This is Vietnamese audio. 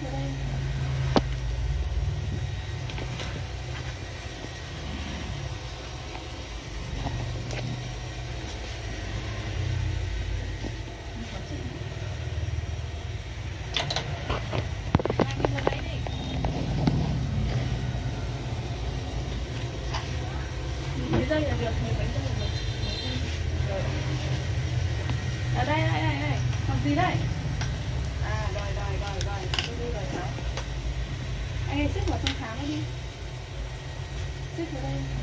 vào đây. Mấy giây là được, mấy giây là được. Rồi. Ở đây, đây. Làm gì đây? À, rồi, tôi đi rồi cháu. Anh ấy xếp vào trong tháng đi. Xếp vào đây.